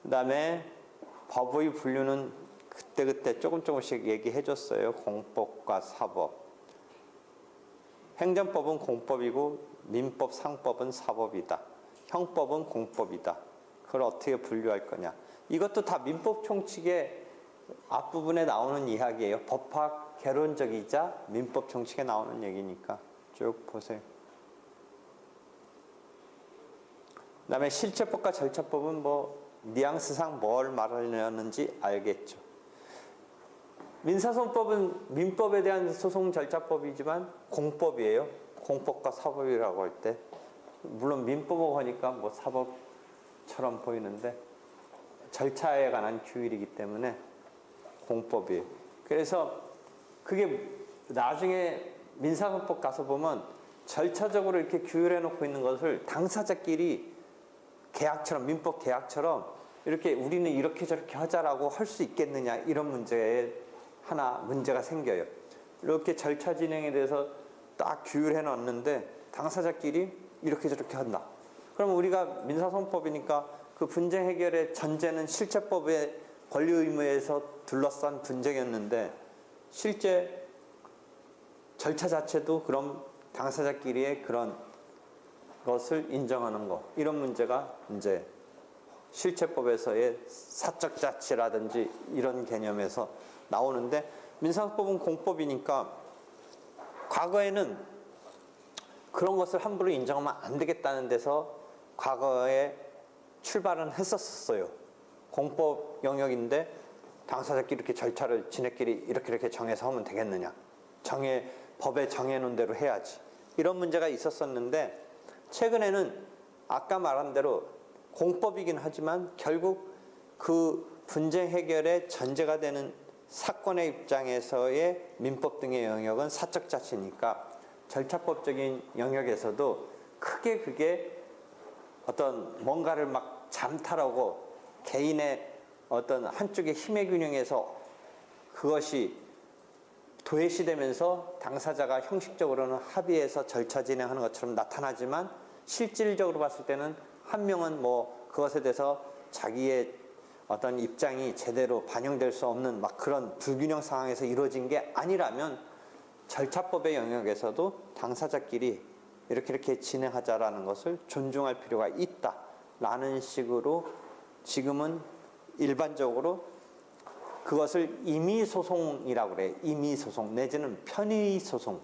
그다음에 법의 분류는 그때그때 조금씩 얘기해 줬어요. 공법과 사법. 행정법은 공법이고 민법, 상법은 사법이다. 형법은 공법이다. 그걸 어떻게 분류할 거냐. 이것도 다 민법 총칙의 앞부분에 나오는 이야기예요. 법학 개론적이자 민법 총칙에 나오는 얘기니까 쭉 보세요. 그 다음에 실체법과 절차법은 뭐 뉘앙스상 뭘 말하려는지 알겠죠. 민사소송법은 민법에 대한 소송 절차법이지만 공법이에요. 공법과 사법이라고 할 때 물론 민법을 하니까 뭐 사법처럼 보이는데 절차에 관한 규율이기 때문에 공법이에요. 그래서 그게 나중에 민사소송법 가서 보면 절차적으로 이렇게 규율해 놓고 있는 것을 당사자끼리 계약처럼 민법 계약처럼 이렇게 우리는 이렇게 저렇게 하자라고 할 수 있겠느냐 이런 문제에 하나 문제가 생겨요. 이렇게 절차 진행에 대해서 딱 규율해 놨는데 당사자끼리 이렇게 저렇게 한다. 그럼 우리가 민사소송법이니까 그 분쟁 해결의 전제는 실체법의 권리 의무에서 둘러싼 분쟁이었는데 실제 절차 자체도 그럼 당사자끼리의 그런 것을 인정하는 것 이런 문제가 이제 실체법에서의 사적 자치라든지 이런 개념에서 나오는데 민사소송법은 공법이니까 과거에는 그런 것을 함부로 인정하면 안 되겠다는 데서 과거에 출발은 했었어요. 공법 영역인데 당사자끼리 이렇게 절차를 지네끼리 이렇게 정해서 하면 되겠느냐. 법에 정해놓은 대로 해야지. 이런 문제가 있었었는데 최근에는 아까 말한 대로 공법이긴 하지만 결국 그 분쟁 해결의 전제가 되는 사건의 입장에서의 민법 등의 영역은 사적 자치니까 절차법적인 영역에서도 크게 그게 어떤 뭔가를 막 잠탈하고 개인의 어떤 한쪽의 힘의 균형에서 그것이 도외시되면서 당사자가 형식적으로는 합의해서 절차 진행하는 것처럼 나타나지만 실질적으로 봤을 때는 한 명은 뭐 그것에 대해서 자기의 어떤 입장이 제대로 반영될 수 없는 막 그런 불균형 상황에서 이루어진 게 아니라면 절차법의 영역에서도 당사자끼리 이렇게 진행하자라는 것을 존중할 필요가 있다라는 식으로 지금은 일반적으로 그것을 임의소송이라고 그래요. 임의소송 내지는 편의소송.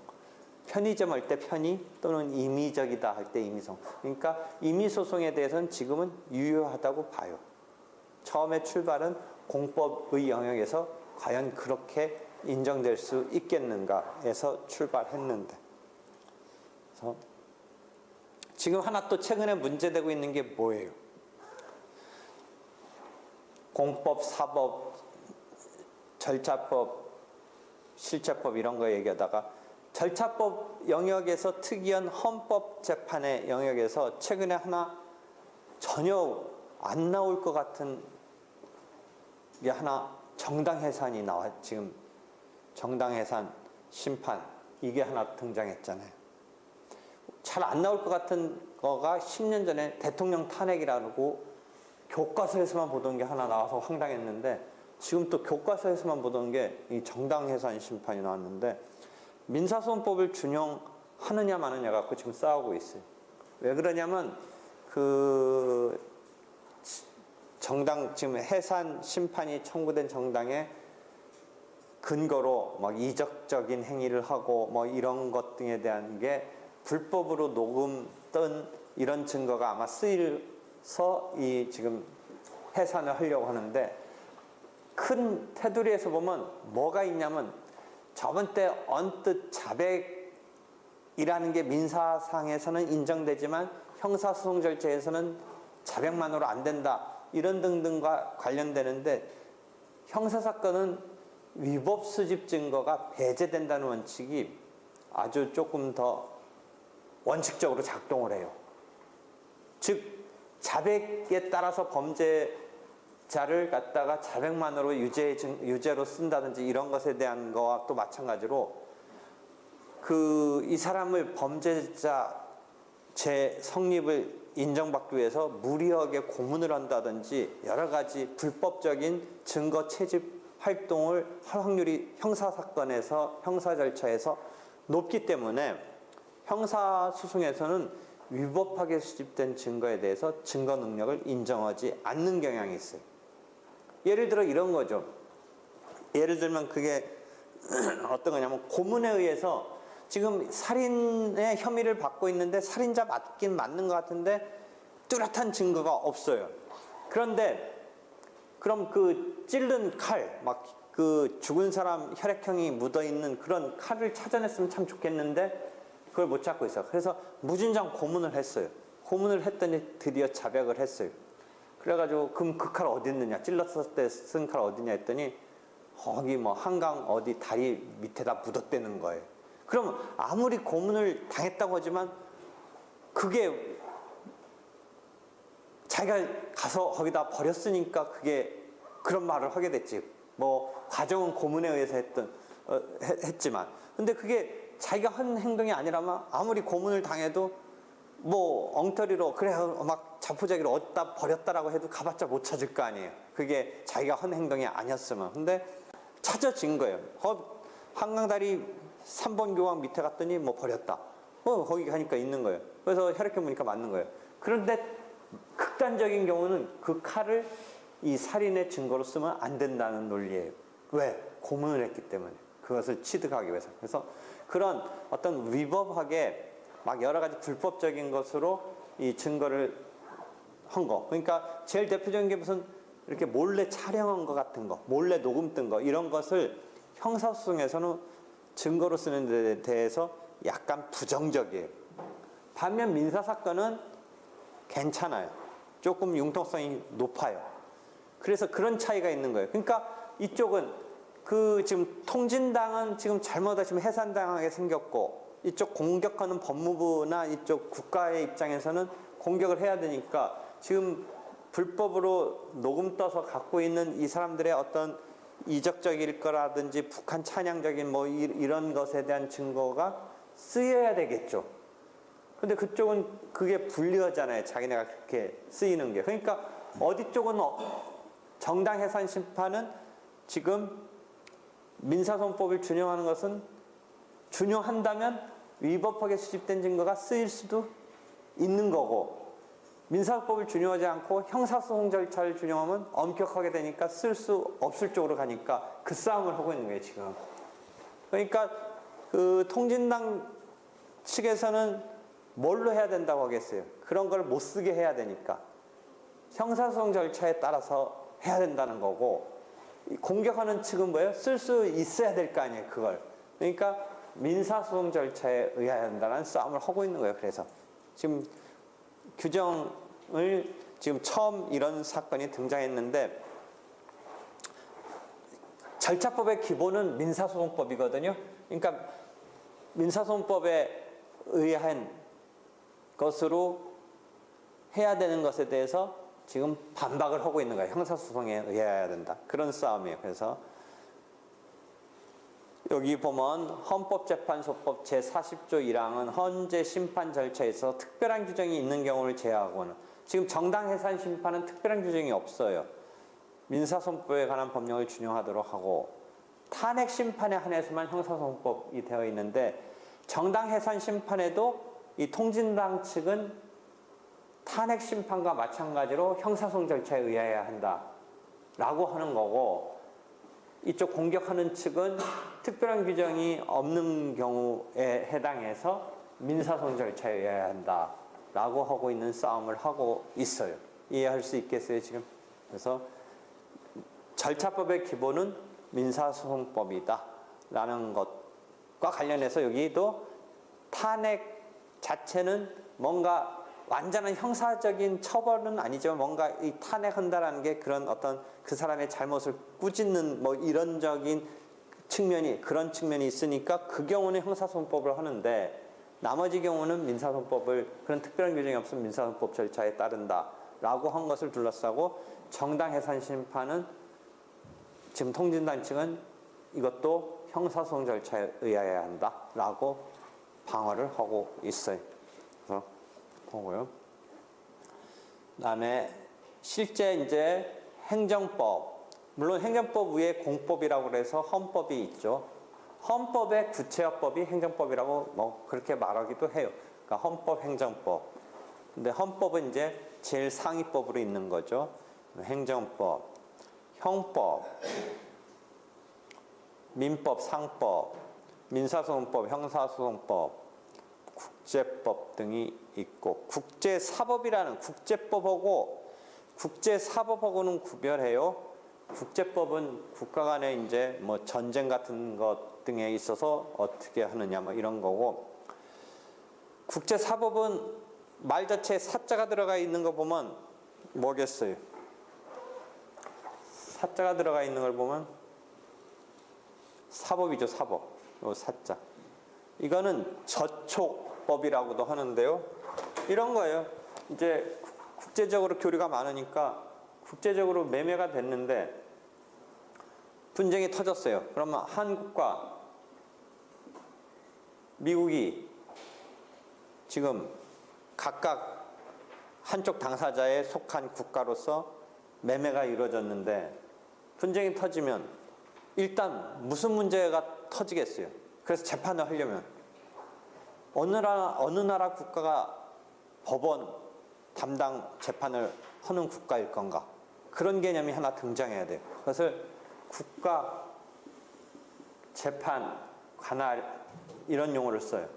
편의점 할 때 편의 또는 임의적이다 할 때 임의소송. 그러니까 임의소송에 대해서는 지금은 유효하다고 봐요. 처음에 출발은 공법의 영역에서 과연 그렇게 인정될 수 있겠는가에서 출발했는데 그래서 지금 하나 또 최근에 문제되고 있는 게 뭐예요? 공법, 사법, 절차법, 실체법 이런 거 얘기하다가 절차법 영역에서 특이한 헌법재판의 영역에서 최근에 하나 전혀 안 나올 것 같은 게 하나 정당해산이 나와 지금 정당해산 심판 이게 하나 등장했잖아요. 잘 안 나올 것 같은 거가 10년 전에 대통령 탄핵이라고 교과서에서만 보던 게 하나 나와서 황당했는데 지금 또 교과서에서만 보던 게 이 정당해산 심판이 나왔는데 민사소송법을 준용하느냐 마느냐 갖고 지금 싸우고 있어요. 왜 그러냐면 그 정당 지금 해산 심판이 청구된 정당의 근거로 막 이적적인 행위를 하고 뭐 이런 것 등에 대한 게 불법으로 녹음 뜬 이런 증거가 아마 쓰여서 이 지금 해산을 하려고 하는데 큰 테두리에서 보면 뭐가 있냐면 저번 때 언뜻 자백이라는 게 민사상에서는 인정되지만 형사소송 절차에서는 자백만으로 안 된다. 이런 등등과 관련되는데 형사사건은 위법 수집 증거가 배제된다는 원칙이 아주 조금 더 원칙적으로 작동을 해요. 즉 자백에 따라서 범죄자를 갖다가 자백만으로 유죄로 쓴다든지 이런 것에 대한 거와 또 마찬가지로 이 사람을 범죄자 제 성립을 인정받기 위해서 무리하게 고문을 한다든지 여러 가지 불법적인 증거 채집 활동을 할 확률이 형사사건에서 형사 절차에서 높기 때문에 형사소송에서는 위법하게 수집된 증거에 대해서 증거 능력을 인정하지 않는 경향이 있어요. 예를 들어 이런 거죠. 예를 들면 그게 어떤 거냐면 고문에 의해서 지금 살인의 혐의를 받고 있는데 살인자 맞긴 맞는 것 같은데 뚜렷한 증거가 없어요. 그런데 그럼 그 찔른 칼, 막 그 죽은 사람 혈액형이 묻어있는 그런 칼을 찾아냈으면 참 좋겠는데 그걸 못 찾고 있어요. 그래서 무진장 고문을 했어요. 고문을 했더니 드디어 자백을 했어요. 그래가지고 그럼 그 칼 어디 있느냐, 찔렀을 때 쓴 칼 어디냐 했더니 거기 뭐 한강 어디 다리 밑에다 묻었다는 거예요. 그럼 아무리 고문을 당했다고 하지만 그게 자기가 가서 거기다 버렸으니까 그게 그런 말을 하게 됐지. 뭐 과정은 고문에 의해서 했지만 근데 그게 자기가 한 행동이 아니라면 아무리 고문을 당해도 뭐 엉터리로 그래 막 자포자기로 어디다 버렸다라고 해도 가봤자 못 찾을 거 아니에요. 그게 자기가 한 행동이 아니었으면. 근데 찾아진 거예요. 한강다리 3번 교황 밑에 갔더니 뭐 버렸다. 거기 가니까 있는 거예요. 그래서 혈액형 보니까 맞는 거예요. 그런데 극단적인 경우는 그 칼을 이 살인의 증거로 쓰면 안 된다는 논리예요. 왜? 고문을 했기 때문에. 그것을 취득하기 위해서. 그래서 그런 어떤 위법하게 막 여러 가지 불법적인 것으로 이 증거를 한 거. 그러니까 제일 대표적인 게 무슨 이렇게 몰래 촬영한 것 같은 거, 몰래 녹음 뜬 거, 이런 것을 형사소송에서는 증거로 쓰는 데 대해서 약간 부정적이에요. 반면 민사사건은 괜찮아요. 조금 융통성이 높아요. 그래서 그런 차이가 있는 거예요. 그러니까 이쪽은 지금 통진당은 지금 잘못하시면 해산당하게 생겼고 이쪽 공격하는 법무부나 이쪽 국가의 입장에서는 공격을 해야 되니까 지금 불법으로 녹음 떠서 갖고 있는 이 사람들의 어떤 이적적일 거라든지 북한 찬양적인 뭐 이런 것에 대한 증거가 쓰여야 되겠죠. 근데 그쪽은 그게 불리하잖아요. 자기네가 그렇게 쓰이는 게. 그러니까 어디 쪽은 정당해산 심판은 지금 민사소송법을 준용하는 것은 준용한다면 위법하게 수집된 증거가 쓰일 수도 있는 거고 민사법을 준용하지 않고 형사소송 절차를 준용하면 엄격하게 되니까 쓸 수 없을 쪽으로 가니까 그 싸움을 하고 있는 거예요 지금. 그러니까 그 통진당 측에서는 뭘로 해야 된다고 하겠어요. 그런 걸 못 쓰게 해야 되니까 형사소송 절차에 따라서 해야 된다는 거고 공격하는 측은 뭐예요? 쓸 수 있어야 될 거 아니에요 그걸. 그러니까 민사소송 절차에 의해야 한다는 싸움을 하고 있는 거예요. 그래서 지금 규정을 지금 처음 이런 사건이 등장했는데 절차법의 기본은 민사소송법이거든요. 그러니까 민사소송법에 의한 것으로 해야 되는 것에 대해서 지금 반박을 하고 있는 거예요. 형사소송에 의해야 된다. 그런 싸움이에요. 그래서 여기 보면 헌법재판소법 제40조 1항은 헌재 심판 절차에서 특별한 규정이 있는 경우를 제외하고는 지금 정당해산 심판은 특별한 규정이 없어요. 민사소송법에 관한 법령을 준용하도록 하고 탄핵 심판에 한해서만 형사소송법이 되어 있는데 정당해산 심판에도 이 통진당 측은 탄핵 심판과 마찬가지로 형사소송 절차에 의해야 한다라고 하는 거고 이쪽 공격하는 측은 특별한 규정이 없는 경우에 해당해서 민사소송 절차에 의해야 한다라고 하고 있는 싸움을 하고 있어요. 이해할 수 있겠어요 지금? 그래서 절차법의 기본은 민사소송법이다 라는 것과 관련해서 여기도 탄핵 자체는 뭔가 완전한 형사적인 처벌은 아니지만 뭔가 이 탄핵한다라는 게 그런 어떤 그 사람의 잘못을 꾸짖는 뭐 이런적인 측면이 그런 측면이 있으니까 그 경우는 형사소송법을 하는데 나머지 경우는 민사소송법을 그런 특별한 규정이 없으면 민사소송법 절차에 따른다라고 한 것을 둘러싸고 정당해산 심판은 지금 통진당 측은 이것도 형사소송 절차에 의해야 한다라고 방어를 하고 있어요. 그래서 보고요. 그다음에 실제 이제 행정법, 물론 행정법 위에 공법이라고 그래서 헌법이 있죠. 헌법의 구체화법이 행정법이라고 뭐 그렇게 말하기도 해요. 그러니까 헌법, 행정법. 근데 헌법은 이제 제일 상위법으로 있는 거죠. 행정법, 형법, 민법, 상법, 민사소송법, 형사소송법, 국제법 등이 있고, 국제사법이라는 국제법하고 국제사법하고는 구별해요. 국제법은 국가 간에 이제 뭐 전쟁 같은 것 등에 있어서 어떻게 하느냐 뭐 이런 거고, 국제사법은 말 자체에 사자가 들어가 있는 거 보면 뭐겠어요? 사자가 들어가 있는 걸 보면 사법이죠, 사법. 요 사자. 이거는 저촉법이라고도 하는데요. 이런 거예요. 이제 국제적으로 교류가 많으니까 국제적으로 매매가 됐는데 분쟁이 터졌어요. 그러면 한국과 미국이 지금 각각 한쪽 당사자에 속한 국가로서 매매가 이루어졌는데 분쟁이 터지면 일단 무슨 문제가 터지겠어요? 그래서 재판을 하려면 어느 나라 국가가 법원 담당 재판을 하는 국가일 건가? 그런 개념이 하나 등장해야 돼요. 그것을 국가 재판 관할 이런 용어를 써요.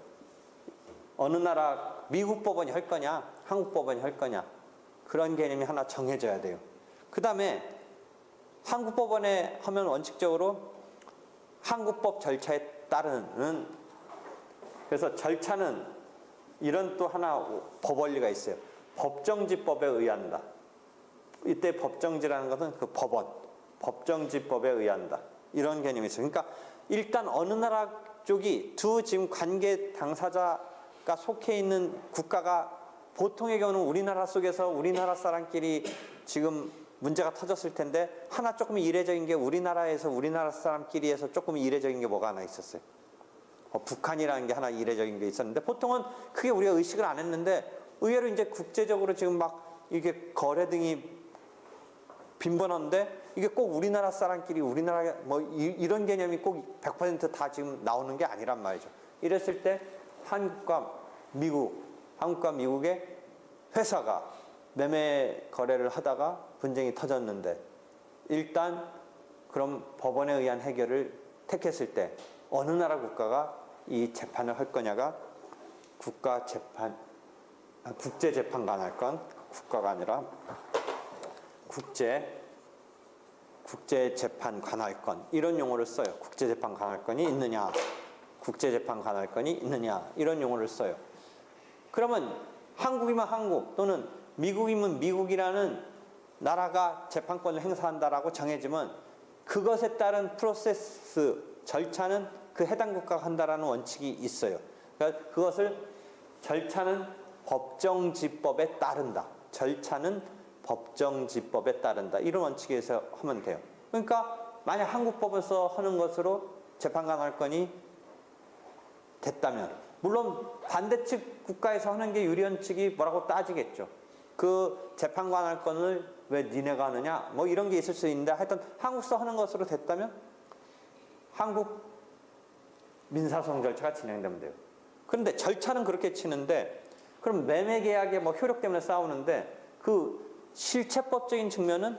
어느 나라 미국 법원이 할 거냐, 한국 법원이 할 거냐, 그런 개념이 하나 정해져야 돼요. 그 다음에 한국 법원에 하면 원칙적으로 한국법 절차에 따르는, 그래서 절차는 이런 또 하나 법 원리가 있어요. 법정지법에 의한다. 이때 법정지라는 것은 그 법원, 법정지법에 의한다. 이런 개념이 있어요. 그러니까 일단 어느 나라 쪽이 두 지금 관계 당사자가 속해 있는 국가가, 보통의 경우는 우리나라 속에서 우리나라 사람끼리 지금 문제가 터졌을 텐데, 하나 조금 이례적인 게 우리나라에서 우리나라 사람끼리 해서 조금 이례적인 게 뭐가 하나 있었어요. 북한이라는 게 하나 이례적인 게 있었는데, 보통은 크게 우리가 의식을 안 했는데 의외로 이제 국제적으로 지금 막 이게 거래 등이 빈번한데 이게 꼭 우리나라 사람끼리 우리나라 뭐 이런 개념이 꼭 100% 다 지금 나오는 게 아니란 말이죠. 이랬을 때 한국과 미국의 회사가 매매 거래를 하다가 분쟁이 터졌는데, 일단 그럼 법원에 의한 해결을 택했을 때 어느 나라 국가가 이 재판을 할 거냐가 국제재판관할건, 국가가 아니라 국제재판관할건, 이런 용어를 써요. 국제재판관할건이 있느냐, 국제재판관할건이 있느냐, 이런 용어를 써요. 그러면 한국이면 한국 또는 미국이면 미국이라는 나라가 재판권을 행사한다라고 정해지면 그것에 따른 프로세스, 절차는 그 해당 국가가 한다라는 원칙이 있어요. 그러니까 그것을 절차는 법정지법에 따른다. 절차는 법정지법에 따른다. 이런 원칙에서 하면 돼요. 그러니까 만약 한국법에서 하는 것으로 재판관할건이 됐다면, 물론 반대측 국가에서 하는 게 유리원칙이 뭐라고 따지겠죠. 그 재판관할건을 왜 니네가 하느냐 뭐 이런 게 있을 수 있는데, 하여튼 한국서 하는 것으로 됐다면 한국 민사소송 절차가 진행되면 돼요. 그런데 절차는 그렇게 치는데, 그럼 매매계약의 뭐 효력 때문에 싸우는데 그 실체법적인 측면은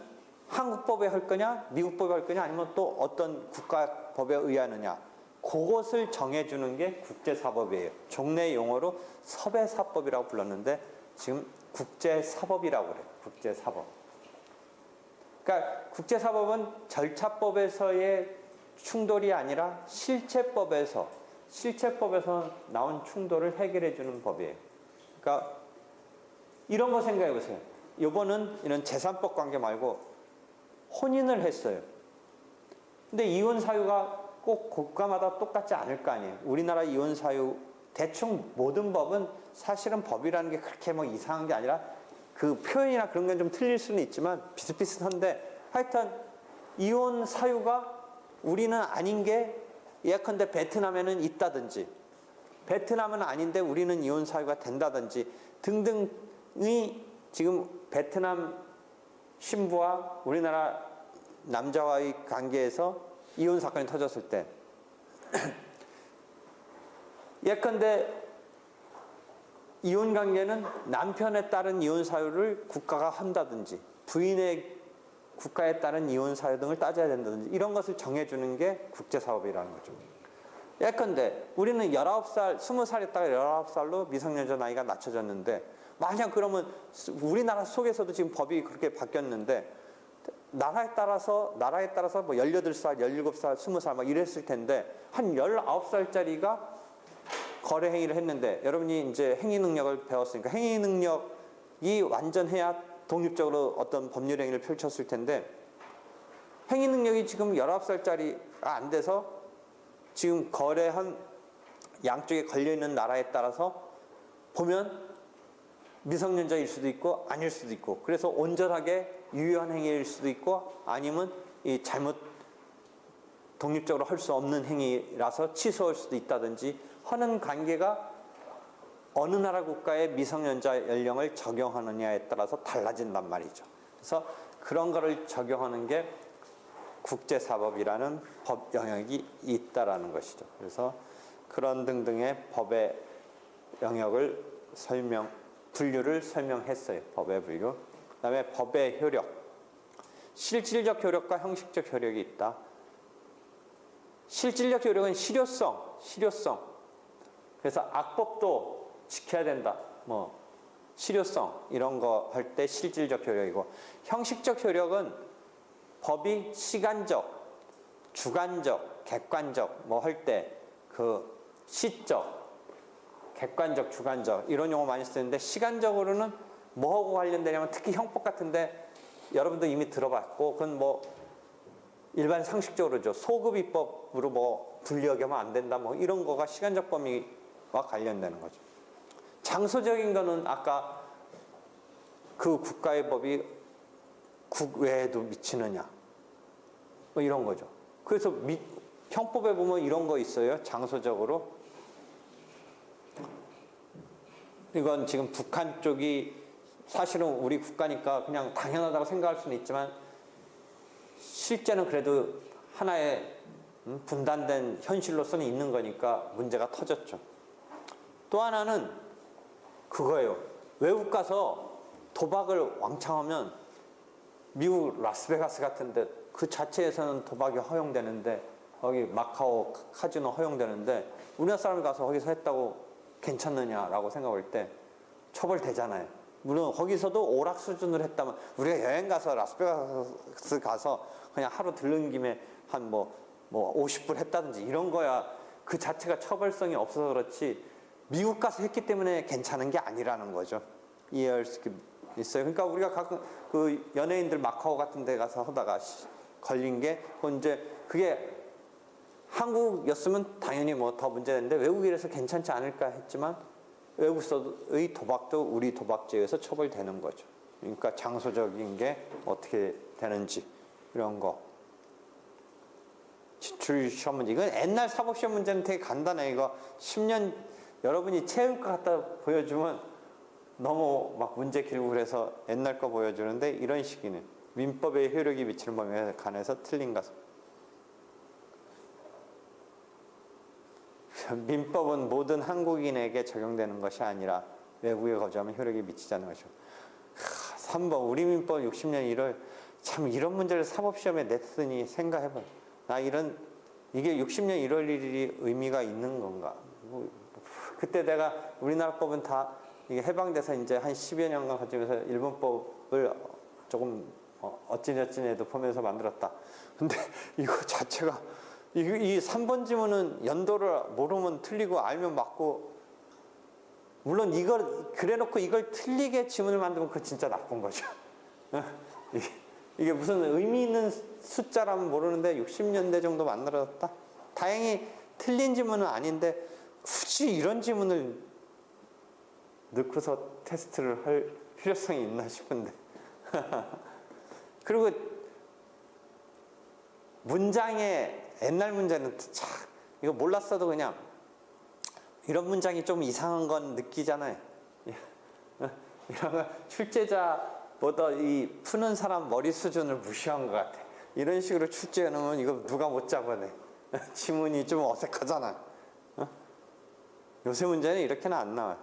한국법에 할 거냐 미국법에 할 거냐 아니면 또 어떤 국가법에 의하느냐, 그것을 정해주는 게 국제사법이에요. 종래 용어로 섭외사법이라고 불렀는데 지금 국제사법이라고 그래요. 국제사법. 그러니까 국제사법은 절차법에서의 충돌이 아니라 실체법에서 나온 충돌을 해결해 주는 법이에요. 그러니까 이런 거 생각해 보세요. 요거는 이런 재산법 관계 말고 혼인을 했어요. 근데 이혼 사유가 꼭 국가마다 똑같지 않을 거 아니에요. 우리나라 이혼 사유 대충 모든 법은 사실은 법이라는 게 그렇게 뭐 이상한 게 아니라 그 표현이나 그런 건 좀 틀릴 수는 있지만 비슷비슷한데, 하여튼 이혼 사유가 우리는 아닌 게 예컨대 베트남에는 있다든지 베트남은 아닌데 우리는 이혼 사유가 된다든지 등등이 지금 베트남 신부와 우리나라 남자와의 관계에서 이혼 사건이 터졌을 때 예컨대 이혼 관계는 남편에 따른 이혼 사유를 국가가 한다든지 부인의 국가에 따른 이혼 사유 등을 따져야 된다든지 이런 것을 정해주는 게 국제사법이라는 거죠. 예컨대 우리는 19살, 20살이었다가 19살로 미성년자 나이가 낮춰졌는데 만약 그러면 우리나라 속에서도 지금 법이 그렇게 바뀌었는데 나라에 따라서 뭐 18살, 17살, 20살 막 이랬을 텐데 한 19살짜리가 거래 행위를 했는데 여러분이 이제 행위 능력을 배웠으니까 행위 능력이 완전해야 독립적으로 어떤 법률 행위를 펼쳤을 텐데 행위 능력이 지금 19살짜리가 안 돼서 지금 거래한 양쪽에 걸려있는 나라에 따라서 보면 미성년자일 수도 있고 아닐 수도 있고 그래서 온전하게 유효한 행위일 수도 있고 아니면 이 잘못 독립적으로 할 수 없는 행위라서 취소할 수도 있다든지 하는 관계가 어느 나라 국가의 미성년자 연령을 적용하느냐에 따라서 달라진단 말이죠. 그래서 그런 거를 적용하는 게 국제사법이라는 법 영역이 있다라는 것이죠. 그래서 그런 등등의 법의 영역을 분류를 설명했어요. 법의 분류. 그다음에 법의 효력. 실질적 효력과 형식적 효력이 있다. 실질적 효력은 실효성. 그래서 악법도 지켜야 된다. 뭐 실효성 이런 거 할 때 실질적 효력이고 형식적 효력은 법이 시간적, 주관적, 객관적 뭐 할 때 그 시적, 객관적, 주관적 이런 용어 많이 쓰는데 시간적으로는 뭐하고 관련되냐면 특히 형법 같은데 여러분도 이미 들어봤고 그건 뭐 일반 상식적으로죠. 소급입법으로 뭐 불리하게 하면 안 된다 뭐 이런 거가 시간적 범위와 관련되는 거죠. 장소적인 거는 아까 그 국가의 법이 국외에도 미치느냐 뭐 이런 거죠. 그래서 형법에 보면 이런 거 있어요. 장소적으로 이건 지금 북한 쪽이 사실은 우리 국가니까 그냥 당연하다고 생각할 수는 있지만 실제는 그래도 하나의 분단된 현실로서는 있는 거니까 문제가 터졌죠. 또 하나는 그거예요. 외국 가서 도박을 왕창 하면 미국 라스베가스 같은데 그 자체에서는 도박이 허용되는데 거기 마카오 카지노 허용되는데 우리나라 사람이 가서 거기서 했다고 괜찮느냐라고 생각할 때 처벌되잖아요. 물론 거기서도 오락 수준으로 했다면 우리가 여행 가서 라스베가스 가서 그냥 하루 들른 김에 한 뭐 50불 했다든지 이런 거야 그 자체가 처벌성이 없어서 그렇지 미국 가서 했기 때문에 괜찮은 게 아니라는 거죠. 이해할 수 있어요. 그러니까 우리가 가끔 그 연예인들 마카오 같은 데 가서 하다가 걸린 게 이제 그게 한국이었으면 당연히 뭐 더 문제됐는데 외국이라서 괜찮지 않을까 했지만 외국에서의 도박도 우리 도박죄에 의해서 처벌되는 거죠. 그러니까 장소적인 게 어떻게 되는지 이런 거. 지출 시험 문제. 이건 옛날 사법시험 문제는 되게 간단해. 이거 10년 여러분이 체육과 갖다 보여주면 너무 막 문제 길고 그래서 옛날 거 보여주는데 이런 식이네. 민법의 효력이 미치는 범위에 관해서 틀린 것은. 민법은 모든 한국인에게 적용되는 것이 아니라 외국에 거주하면 효력이 미치지 않는 것이죠. 3번 우리 민법 60년 1월 참 이런 문제를 사법시험에 냈으니 생각해봐. 나 이게 60년 1월 1일이 의미가 있는 건가? 그때 내가 우리나라 법은 다 이게 해방돼서 이제 한 10여 년간 가지면서 일본법을 조금 어찌저찌해도 보면서 만들었다. 근데 이거 자체가 이 3번 지문은 연도를 모르면 틀리고 알면 맞고 물론 이걸 그래놓고 이걸 틀리게 지문을 만들면 그거 진짜 나쁜 거죠. 이게 무슨 의미 있는 숫자라면 모르는데 60년대 정도 만들어졌다. 다행히 틀린 지문은 아닌데 굳이 이런 지문을 넣고서 테스트를 할 필요성이 있나 싶은데. 그리고 문장에 옛날 문제는 참 이거 몰랐어도 그냥 이런 문장이 좀 이상한 건 느끼잖아요. 이런 거 출제자보다 이 푸는 사람 머리 수준을 무시한 것 같아. 이런 식으로 출제해 놓으면 이거 누가 못 잡아내. 지문이 좀 어색하잖아. 요새 문제는 이렇게는 안 나와요.